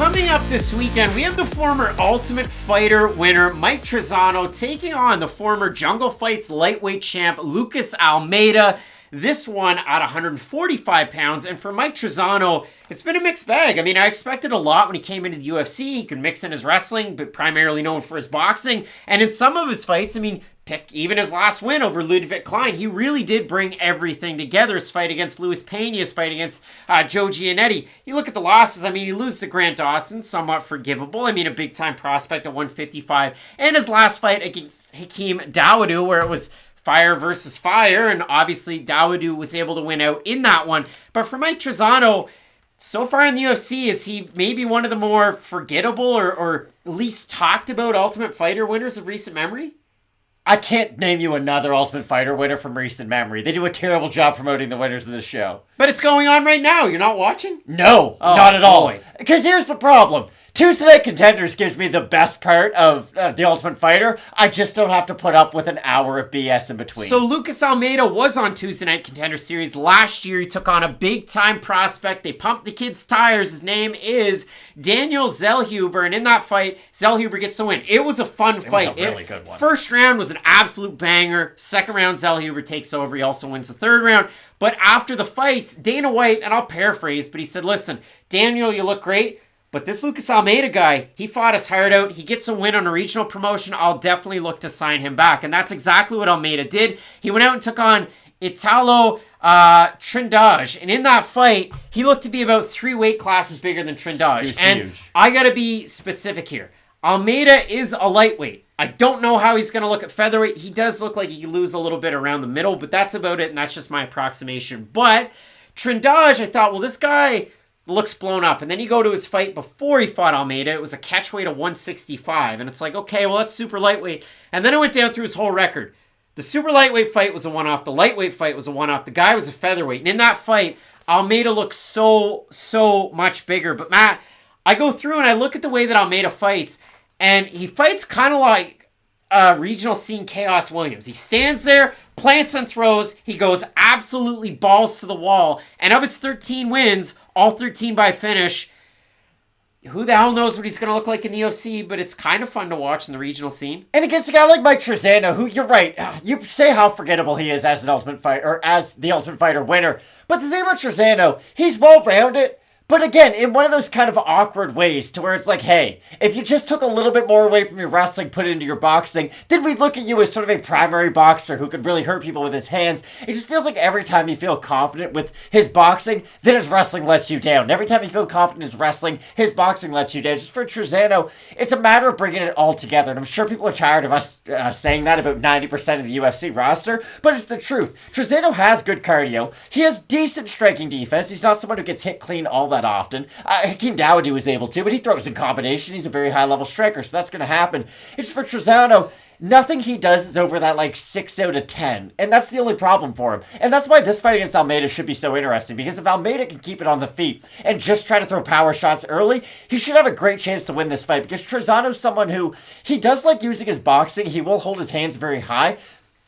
coming up this weekend, we have the former Ultimate Fighter winner, Mike Trizano, taking on the former Jungle Fights lightweight champ, Lucas Almeida. This one at 145 pounds. And for Mike Trizano, it's been a mixed bag. I mean, I expected a lot when he came into the UFC. He could mix in his wrestling, but primarily known for his boxing. And in some of his fights, I mean, pick even his last win over Ludwig Klein, he really did bring everything together. His fight against Luis Pena, his fight against Joe Giannetti. You look at the losses, I mean, you lose to Grant Dawson, somewhat forgivable. I mean, a big-time prospect at 155. And his last fight against Hakeem Dawodu, where it was fire versus fire, and obviously Dawodu was able to win out in that one. But for Mike Trizano, so far in the UFC, is he maybe one of the more forgettable or least talked about Ultimate Fighter winners of recent memory? I can't name you another Ultimate Fighter winner from recent memory. They do a terrible job promoting the winners of the show. But it's going on right now. You're not watching? No, not at all. Because here's the problem. Tuesday Night Contenders gives me the best part of The Ultimate Fighter. I just don't have to put up with an hour of BS in between. So Lucas Almeida was on Tuesday Night Contender Series last year. He took on a big-time prospect. They pumped the kid's tires. His name is Daniel Zellhuber. And in that fight, Zellhuber gets the win. It was a fun fight. It was a really good one. First round was an absolute banger. Second round, Zellhuber takes over. He also wins the third round. But after the fights, Dana White, and I'll paraphrase, but he said, listen, Daniel, you look great. But this Lucas Almeida guy, he fought his heart out. He gets a win on a regional promotion. I'll definitely look to sign him back. And that's exactly what Almeida did. He went out and took on Italo Trindade. And in that fight, he looked to be about 3 weight classes bigger than Trindade. And huge. I got to be specific here. Almeida is a lightweight. I don't know how he's going to look at featherweight. He does look like he could lose a little bit around the middle, but that's about it, and that's just my approximation. But Trindade, I thought, well, this guy looks blown up. And then you go to his fight before he fought Almeida. It was a catchweight of 165. And it's like, okay, well, that's super lightweight. And then I went down through his whole record. The super lightweight fight was a one-off. The lightweight fight was a one-off. The guy was a featherweight. And in that fight, Almeida looked so much bigger. But Matt, I go through and I look at the way that Almeida fights, and he fights kind of like regional scene Chaos Williams. He stands there, plants and throws. He goes absolutely balls to the wall. And of his 13 wins, all 13 by finish. Who the hell knows what he's going to look like in the UFC, but it's kind of fun to watch in the regional scene. And against a guy like Mike Trizano, who, you're right, you say how forgettable he is as an Ultimate Fighter, or as the Ultimate Fighter winner. But the thing about Trizano, he's well-rounded. But again, in one of those kind of awkward ways to where it's like, hey, if you just took a little bit more away from your wrestling, put it into your boxing, then we'd look at you as sort of a primary boxer who could really hurt people with his hands. It just feels like every time you feel confident with his boxing, then his wrestling lets you down. Every time you feel confident in his wrestling, his boxing lets you down. Just for Trizano, it's a matter of bringing it all together. And I'm sure people are tired of us saying that about 90% of the UFC roster, but it's the truth. Trizano has good cardio. He has decent striking defense. He's not someone who gets hit clean all that often. Hakeem Dawodu was able to, but he throws in combination. He's a very high-level striker, so that's going to happen. It's for Trizano, nothing he does is over that, 6 out of 10, and that's the only problem for him. And that's why this fight against Almeida should be so interesting, because if Almeida can keep it on the feet and just try to throw power shots early, he should have a great chance to win this fight, because Trizano's someone who, he does like using his boxing. He will hold his hands very high.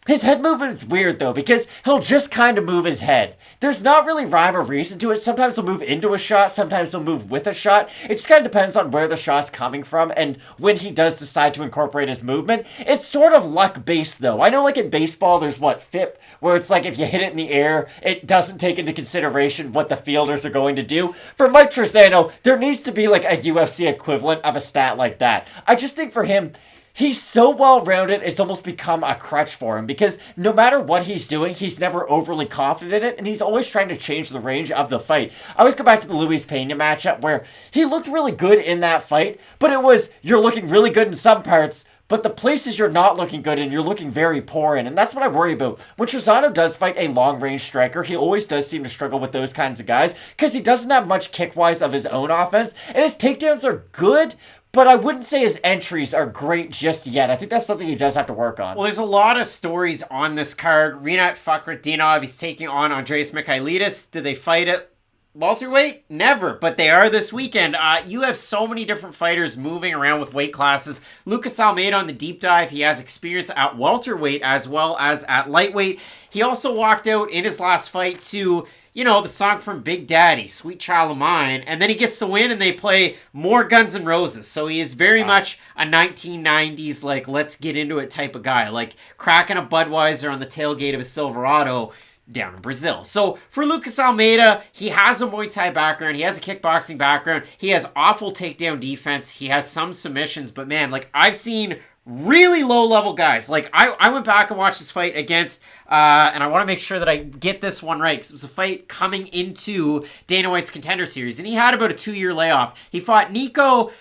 His head movement is weird, though, because he'll just kind of move his head. There's not really rhyme or reason to it. Sometimes he'll move into a shot, sometimes he'll move with a shot. It just kind of depends on where the shot's coming from and when he does decide to incorporate his movement. It's sort of luck-based, though. I know, in baseball, there's, FIP, where it's like if you hit it in the air, it doesn't take into consideration what the fielders are going to do. For Mike Trizano, there needs to be, a UFC equivalent of a stat like that. I just think for him, he's so well-rounded, it's almost become a crutch for him, because no matter what he's doing, he's never overly confident in it, and he's always trying to change the range of the fight. I always go back to the Luis Pena matchup, where he looked really good in that fight, but it was, you're looking really good in some parts, but the places you're not looking good in, you're looking very poor in, and that's what I worry about. When Trizano does fight a long-range striker, he always does seem to struggle with those kinds of guys, because he doesn't have much kick-wise of his own offense, and his takedowns are good, but I wouldn't say his entries are great just yet. I think that's something he does have to work on. Well, there's a lot of stories on this card. Rinat Fakhretdinov, he's taking on Andreas Michailidis. Do they fight at welterweight? Never, but they are this weekend. You have so many different fighters moving around with weight classes. Lucas Almeida on the deep dive, he has experience at welterweight as well as at lightweight. He also walked out in his last fight to the song from Big Daddy, Sweet Child of Mine, and then he gets the win and they play more Guns N' Roses. So he is very much a 1990s, like, let's get into it type of guy, like cracking a Budweiser on the tailgate of a Silverado down in Brazil. So for Lucas Almeida, he has a Muay Thai background, he has a kickboxing background, he has awful takedown defense, he has some submissions, but man, like, I've seen really low level guys. Like, I went back and watched this fight against, and I want to make sure that I get this one right, because it was a fight coming into Dana White's Contender Series, and he had about a 2-year layoff. He fought Nico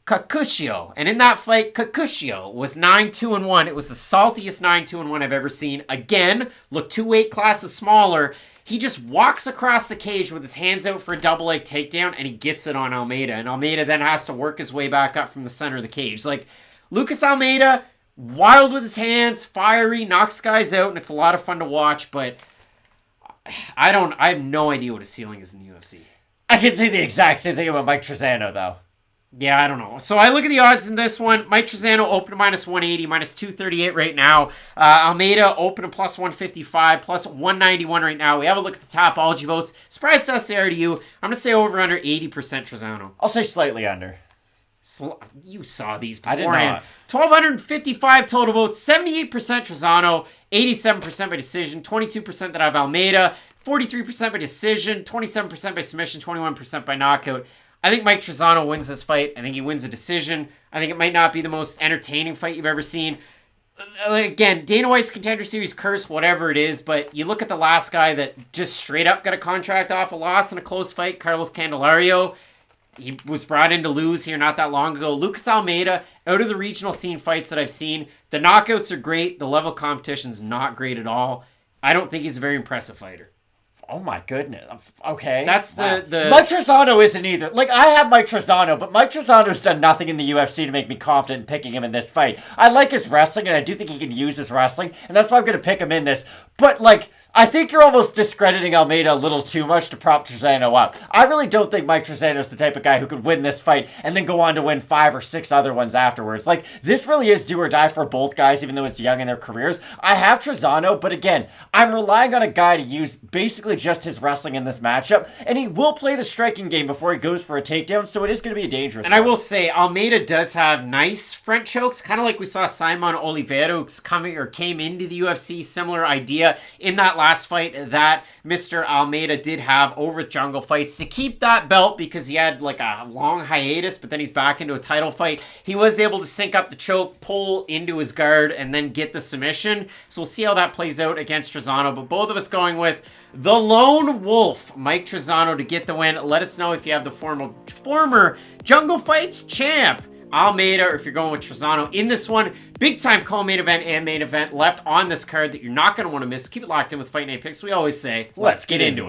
Kakushio, and in that fight, Kakushio was 9-2-1. It was the saltiest 9-2-1 I've ever seen. Again, look 2 weight classes smaller. He just walks across the cage with his hands out for a double leg takedown, and he gets it on Almeida, and Almeida then has to work his way back up from the center of the cage. Like, Lucas Almeida, wild with his hands, fiery, knocks guys out, and it's a lot of fun to watch, but I have no idea what his ceiling is in the UFC. I can say the exact same thing about Mike Trizano, though. Yeah, I don't know. So I look at the odds in this one. Mike Trizano open to -180, -238 right now. Almeida open to +155, +191 right now. We have a look at the Topology votes. Surprise to us there to you. I'm going to say over under 80% Trizano. I'll say slightly under. You saw these I did beforehand. not. 1,255 total votes, 78% Trizano, 87% by decision, 22% that have Almeida, 43% by decision, 27% by submission, 21% by knockout. I think Mike Trizano wins this fight. I think he wins a decision. I think it might not be the most entertaining fight you've ever seen. Again, Dana White's Contender Series curse, whatever it is, but you look at the last guy that just straight up got a contract off a loss in a close fight, Carlos Candelario. He was brought in to lose here not that long ago. Lucas Almeida, out of the regional scene fights that I've seen, the knockouts are great. The level of competition's not great at all. I don't think he's a very impressive fighter. Oh my goodness. Okay. That's the Mike Trizano isn't either. Like, I have Mike Trizano, but Mike Trizano's done nothing in the UFC to make me confident in picking him in this fight. I like his wrestling, and I do think he can use his wrestling, and that's why I'm going to pick him in this. But, like, I think you're almost discrediting Almeida a little too much to prop Trizano up. I really don't think Mike Trizano is the type of guy who could win this fight and then go on to win 5 or 6 other ones afterwards. Like, this really is do or die for both guys, even though it's young in their careers. I have Trizano, but again, I'm relying on a guy to use basically just his wrestling in this matchup, and he will play the striking game before he goes for a takedown, so it is going to be a dangerous And one. I will say, Almeida does have nice front chokes, kind of like we saw Simon Oliveira, who's came into the UFC, similar idea in that last fight that Mr. Almeida did have over Jungle Fights to keep that belt, because he had like a long hiatus, but then he's back into a title fight. He was able to sync up the choke, pull into his guard, and then get the submission. So we'll see how that plays out against Trizano, but both of us going with the Lone Wolf, Mike Trizano, to get the win. Let us know if you have the former Jungle Fights champ, Almeida, or if you're going with Trizano in this one. Big time co-main event and main event left on this card that you're not going to want to miss. Keep it locked in with Fight Night Picks. We always say, let's get into it.